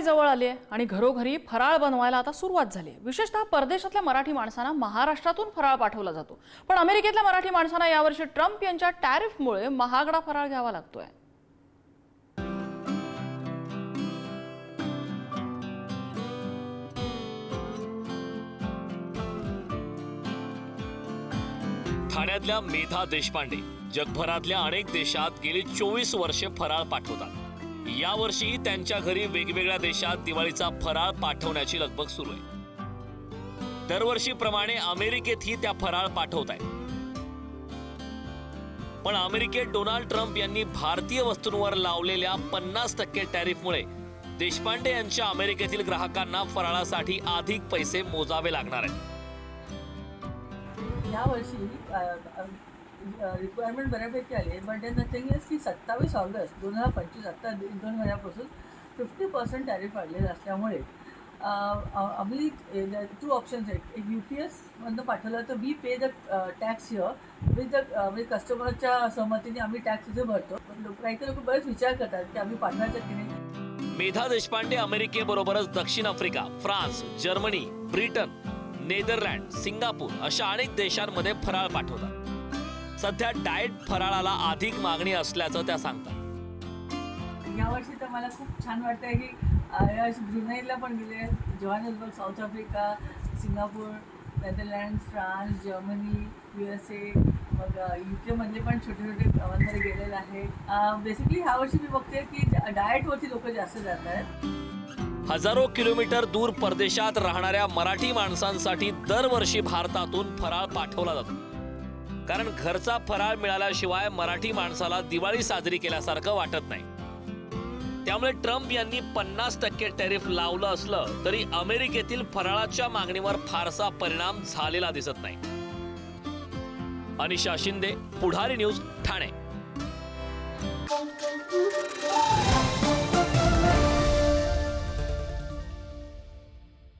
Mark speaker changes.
Speaker 1: जवळ आली आहे आणि घरोघरी फराळ बनवायला आता सुरुवात झाली आहे। विशेषतः परदेशातल्या मराठी माणसांना महाराष्ट्रातून फराळ पाठवला जातो, पण अमेरिकेतल्या मराठी माणसांना यावर्षी ट्रम्प यांच्या टॅरिफमुळे महागडा फराळ घ्यावा लागतोय।
Speaker 2: ठाण्यातल्या मेधा देशपांडे जगभरातल्या अनेक देशात गेली 24 वर्षे फराळ पाठवतात। यावर्षी त्यांच्या घरी वेगवेगळ्या देशात दिवाळीचा फराळ पाठवण्याची लगबग सुरू आहे। दरवर्षीप्रमाणे अमेरिकेतही त्या फराळ पाठवत आहेत। पण अमेरिकेत डोनाल्ड ट्रम्प यांनी भारतीय वस्तूंवर लावलेल्या 50% टॅरिफमुळे देशपांडे यांच्या अमेरिकेतील ग्राहकांना फराळासाठी अधिक पैसे मोजावे लागणार आहेत।
Speaker 3: या वर्षी रिक्वायरमेंट बऱ्यापैकी आली आहे, पण नथिंग इज की 27 ऑगस्ट 2025 आता 2 महिन्यापासून 50% टॅरिफ वाढलेलं असल्यामुळे आम्ही 2 ऑप्शन्स आहेत। एक UPS मधनं पाठवलं तर we pay the tax here with म्हणजे कस्टमरच्या सहमतीने आम्ही टॅक्स इथे भरतो। पण काही लोक बरेच विचार करतात की आम्ही पाठवायचं की नाही।
Speaker 2: मेधा देशपांडे अमेरिकेबरोबरच दक्षिण Africa, France, Germany, Britain, Netherland, Singapore अशा अनेक देशांमध्ये फराळ पाठवतात। सध्या डाएट फराळाला अधिक मागणी असल्याचं त्या सांगतात।
Speaker 3: यावर्षी तर मला खूप छान वाटतंय की ब्रुनेईला पण गेले, Johannesburg, south Africa, Singapore, Netherland, France, Germany, USA, मग UK मधले पण छोटे छोटे गावांमध्ये गेलेले आहे। बेसिकली ह्या वर्षी मी बघते की डाएटवरती लोक जास्त जात आहेत।
Speaker 2: हजारो किलोमीटर दूर परदेशात राहणाऱ्या मराठी माणसांसाठी दरवर्षी भारतातून फराळ पाठवला जातो, कारण घरचा फराळ मिळाल्याशिवाय मराठी माणसाला दिवाळी साजरी केल्यासारखं वाटत नाही। त्यामुळे ट्रम्प यांनी 50% टॅरिफ लावलं असलं तरी अमेरिकेतील फराळाच्या मागणीवर फारसा परिणाम झालेला दिसत नाही। अनिशा शिंदे, पुढारी न्यूज, ठाणे।